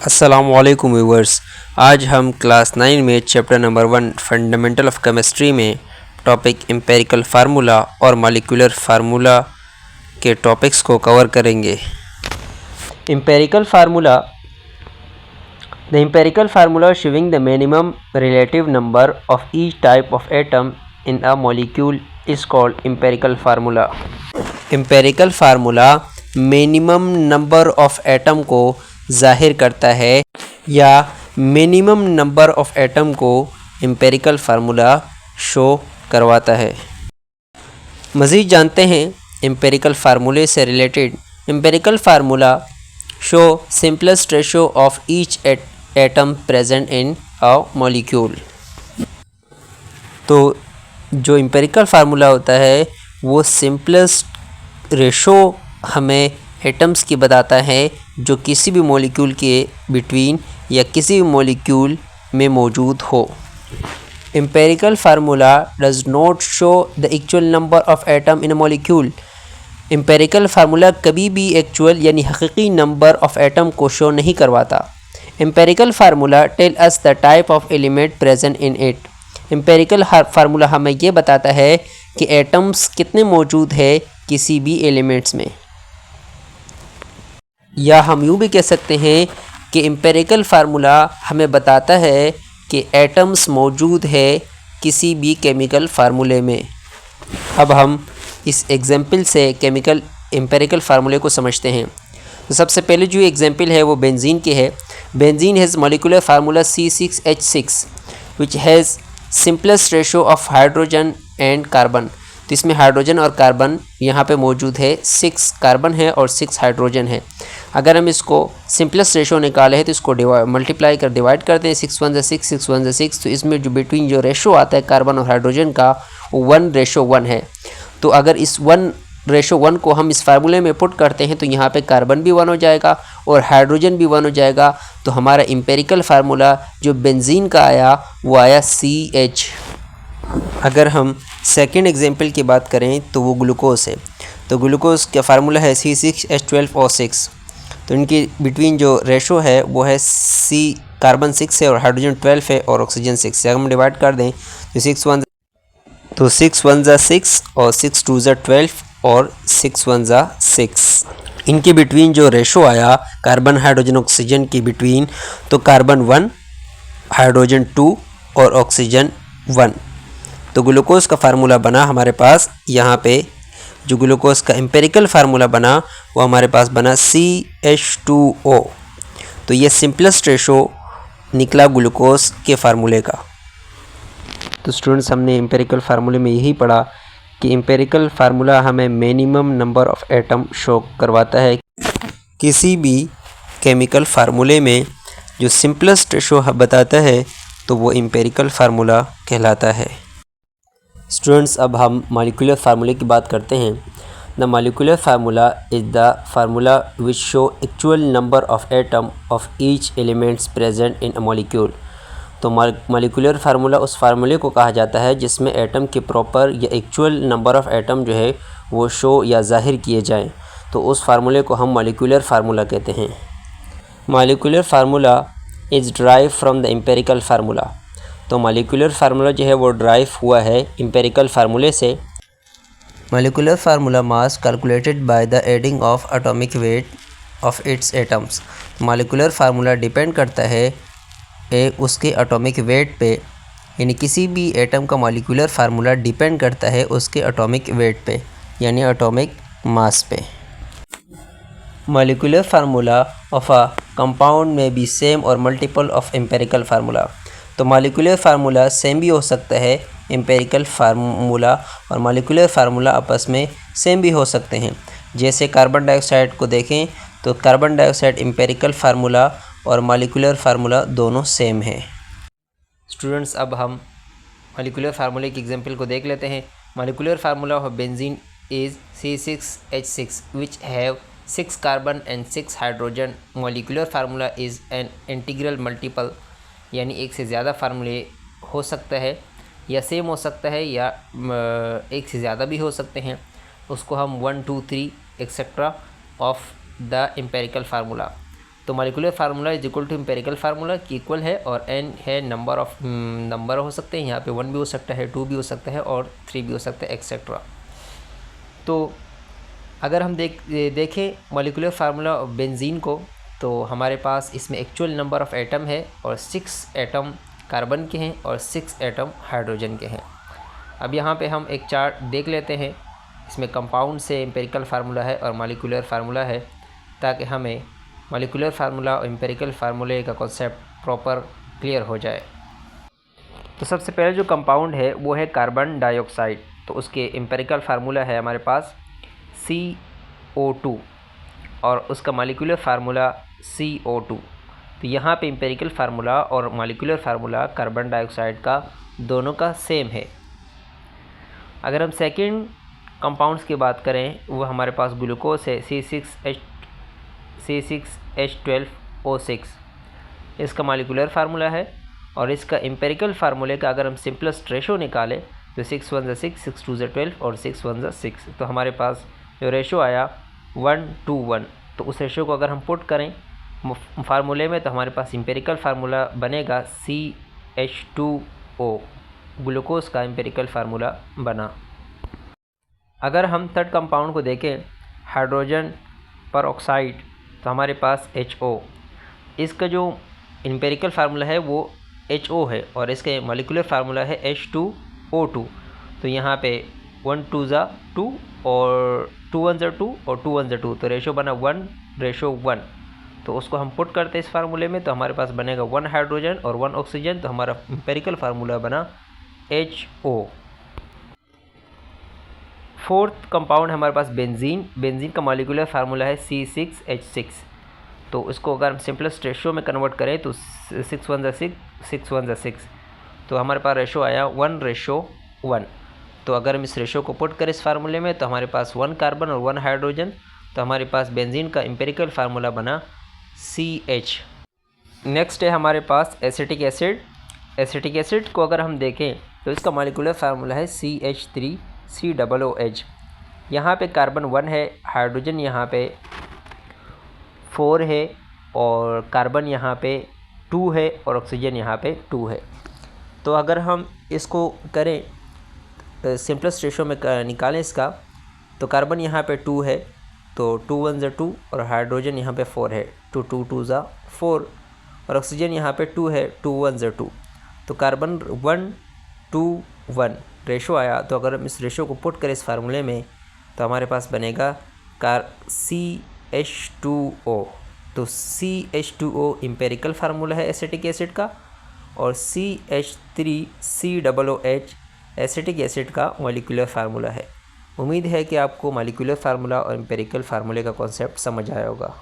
अस्सलामुअलैकुम व्यूवर्स। आज हम क्लास 9 में chapter number 1 fundamental of chemistry में टॉपिक एम्पिरिकल फार्मूला और मॉलिक्यूलर फार्मूला के टॉपिक्स को कवर करेंगे। Empirical formula, the empirical formula showing the minimum relative number of each type of atom in a molecule is called empirical formula. Empirical formula minimum number of atom को ज़ाहिर करता है या minimum number of atom को empirical formula show करवाता है। मज़ीद जानते हैं एम्पिरिकल फार्मूले से related. Empirical formula show simplest ratio of each atom present in a molecule. तो जो एम्पिरिकल फार्मूला होता है वो सिंपलेस्ट रेशो हमें एटम्स की बताता है जो किसी भी मॉलिक्यूल के बिटवीन या किसी भी मॉलिक्यूल में मौजूद हो। Empirical formula does not show the actual number of atom in a molecule. Empirical formula कभी भी एक्चुअल यानी हकीकी नंबर ऑफ एटम को शो नहीं करवाता। Empirical formula tell us the type of element present in it. Empirical formula हमें ये बताता है कि एटम्स कितने मौजूद है किसी भी एलिमेंट्स में, या हम यूँ भी कह सकते हैं कि एम्पिरिकल फार्मूला हमें बताता है कि एटम्स मौजूद है किसी भी केमिकल फार्मूले में। अब हम इस एग्जाम्पल से एम्पिरिकल फार्मूले को समझते हैं। तो सबसे पहले जो एग्जाम्पल है वो बेंजीन की है। Benzene has molecular formula C6H6 which has simplest ratio of hydrogen and carbon. तो इसमें हाइड्रोजन और कार्बन यहाँ पे मौजूद है, 6 कार्बन है और 6 हाइड्रोजन है। अगर हम इसको सिंपलेस्ट रेशो निकाले हैं तो इसको मल्टीप्लाई कर डिवाइड करते हैं, 6 1 6 6 1 6। तो इसमें जो बिटवीन जो रेशो आता है कार्बन और हाइड्रोजन का वो 1:1 है। तो अगर इस 1:1 को हम इस फार्मूले में पुट करते हैं तो यहाँ पे कार्बन भी 1 हो जाएगा और हाइड्रोजन भी 1 हो जाएगा। तो हमारा एम्पिरिकल फार्मूला जो बेंजीन का आया वो आया CH। अगर हम सेकेंड एग्जाम्पल की बात करें तो वो ग्लूकोज है। तो ग्लूकोज का फार्मूला है C6H12O6। तो इनके बिटवीन जो रेशो है वो है कार्बन 6 है और हाइड्रोजन 12 है और ऑक्सीजन 6 है। हम डिवाइड कर दें तो 6 1 6 और 6 2 12 और 6 1 6। इनके बिटवीन जो रेशो आया कार्बन हाइड्रोजन ऑक्सीजन के बिटवीन, तो कार्बन 1 हाइड्रोजन 2 और ऑक्सीजन 1। तो ग्लूकोज का फार्मूला बना हमारे पास, यहाँ पे जो ग्लूकोज का एम्पिरिकल फार्मूला बना वो हमारे पास बना CH2O। तो ये सिंपलेस्ट रेशो निकला ग्लूकोज के फार्मूले का। तो स्टूडेंट्स, हमने एम्पिरिकल फार्मूले में यही पढ़ा कि एम्पिरिकल फार्मूला हमें minimum number of atom show करवाता है किसी भी केमिकल फार्मूले में। जो सिंपलेस्ट रेशो बताता है तो वो एम्पिरिकल फार्मूला कहलाता है। स्टूडेंट्स, अब हम मॉलिक्यूलर फार्मूले की बात करते हैं। The molecular formula is the formula which show actual number of atom of each elements present in a molecule. तो मॉलिक्यूलर फार्मूला उस फार्मूले को कहा जाता है जिसमें एटम के प्रॉपर या एक्चुअल नंबर ऑफ एटम जो है वो शो या ज़ाहिर किए जाएं। तो उस फार्मूले को हम मॉलिक्यूलर फार्मूला कहते हैं। Molecular formula is drive from the empirical formula. तो मॉलिक्यूलर फार्मूला जो है वो ड्राइव हुआ है एम्पिरिकल फार्मूले से। Molecular formula mass calculated by the adding of atomic weight of its atoms. Molecular formula depend करता है उसके एटॉमिक वेट पे, यानी किसी भी एटम का मॉलिक्यूलर फार्मूला डिपेंड करता है उसके एटॉमिक वेट पे यानी एटॉमिक मास पे। Molecular formula of a compound में बी सेम और मल्टीपल ऑफ एम्पिरिकल फार्मूला। तो मॉलिक्यूलर फार्मूला सेम भी हो सकता है एम्पिरिकल फार्मूला, और मॉलिक्यूलर फार्मूला आपस में सेम भी हो सकते हैं। जैसे कार्बन डाइऑक्साइड को देखें तो कार्बन डाइऑक्साइड एम्पिरिकल फार्मूला और मॉलिक्यूलर फार्मूला दोनों सेम है। स्टूडेंट्स, अब हम मॉलिक्यूलर फार्मूले की एग्जांपल को देख लेते हैं। Molecular formula of benzene is C6H6 which have 6 carbon and 6 hydrogen. Molecular formula is an integral multiple, यानी एक से ज़्यादा फार्मूले हो सकता है या सेम हो सकता है या एक से ज़्यादा भी हो सकते हैं। उसको हम 1 2 3 etcetera of the empirical formula. तो molecular formula is equal to empirical formula की इक्वल है, और n है नंबर हो सकते हैं, यहाँ पे 1 भी हो सकता है, 2 भी हो सकता है और 3 भी हो सकता है एक्सेट्रा। तो अगर हम देखें मॉलिक्यूलर फार्मूला ऑफ बेंजीन को, तो हमारे पास इसमें एक्चुअल नंबर ऑफ़ एटम है और 6 एटम कार्बन के हैं और 6 एटम हाइड्रोजन के हैं। अब यहाँ पे हम एक चार्ट देख लेते हैं, इसमें कंपाउंड से एम्पेरिकल फार्मूला है और मॉलिक्यूलर फार्मूला है, ताकि हमें मॉलिक्यूलर फार्मूला और एम्पेरिकल फार्मूले का कॉन्सेप्ट प्रॉपर क्लियर हो जाए। तो सबसे पहले जो कंपाउंड है वो है कार्बन डाइऑक्साइड, तो उसके एम्पेरिकल फार्मूला है हमारे पास CO2 और उसका मॉलिक्यूलर फार्मूला CO2। तो यहाँ पे एम्पेरिकल फार्मूला और मॉलिक्यूलर फार्मूला कार्बन डाइऑक्साइड का दोनों का सेम है। अगर हम सेकंड कंपाउंड्स की बात करें, वो हमारे पास ग्लूकोज है C6H12O6, इसका मॉलिक्यूलर फार्मूला है, और इसका एम्पेरिकल फार्मूले का अगर हम सिंपलेस्ट रेशो निकालें तो 6 1 6, 6 2 12 और 6 1 6, तो हमारे पास जो रेशो आया 1:1। तो उस रेशो को अगर हम पुट करें फार्मूले में, तो हमारे पास एम्पेरिकल फार्मूला बनेगा CH2O, ग्लूकोज का एम्पेरिकल फार्मूला बना। अगर हम थर्ड कंपाउंड को देखें हाइड्रोजन पर ऑक्साइड, तो हमारे पास HO, इसका जो एम्पेरिकल फार्मूला है वो HO है और इसके मॉलिक्यूलर फार्मूला है H2O2। तो यहाँ पे 1 2 2 और 2 1 2 और 2 1 2, तो रेशो बना 1:1। तो उसको हम पुट करते हैं इस फार्मूले में, तो हमारे पास बनेगा 1 हाइड्रोजन और 1 ऑक्सीजन, तो हमारा एम्पेरिकल फार्मूला बना HO। फोर्थ कंपाउंड हमारे पास बेंजीन का मॉलिक्यूलर फार्मूला है C6H6। तो इसको अगर हम सिंपलेस्ट रेशो में कन्वर्ट करें तो 6 1 6, 6 1 6, तो हमारे पास रेशो आया 1:1। तो अगर हम इस रेशो को पुट करें इस फार्मूले में, तो हमारे पास 1 कार्बन और 1 हाइड्रोजन, तो हमारे पास बेंजीन का एम्पेरिकल फार्मूला बना CH। नेक्स्ट है हमारे पास एसिटिक एसिड। एसिटिक एसिड को अगर हम देखें तो इसका मॉलिक्यूलर फार्मूला है CH3COOH। यहाँ पे कार्बन 1 है, हाइड्रोजन यहाँ पे 4 है और कार्बन यहाँ पे 2 है और ऑक्सीजन यहाँ पे 2 है। तो अगर हम इसको करें सिंपलेस्ट रेशो में निकालें इसका, तो कार्बन यहाँ पे 2 है, तो 2 1 2 और हाइड्रोजन यहाँ पे 4 है, 2 2 2 4 और ऑक्सीजन यहाँ पे 2 है, 2 1 2। तो कार्बन 1:1 रेशो आया। तो अगर हम इस रेशो को पुट करें इस फार्मूले में, तो हमारे पास बनेगा CH2O। तो CH2O एम्पेरिकल फार्मूला है एसिटिक एसिड का, और CH3COOH एसिटिक एसिड का मॉलिक्यूलर फार्मूला है। उम्मीद है कि आपको मॉलिक्यूलर फार्मूला और एम्पेरिकल फार्मूले का कॉन्सेप्ट समझ आया होगा।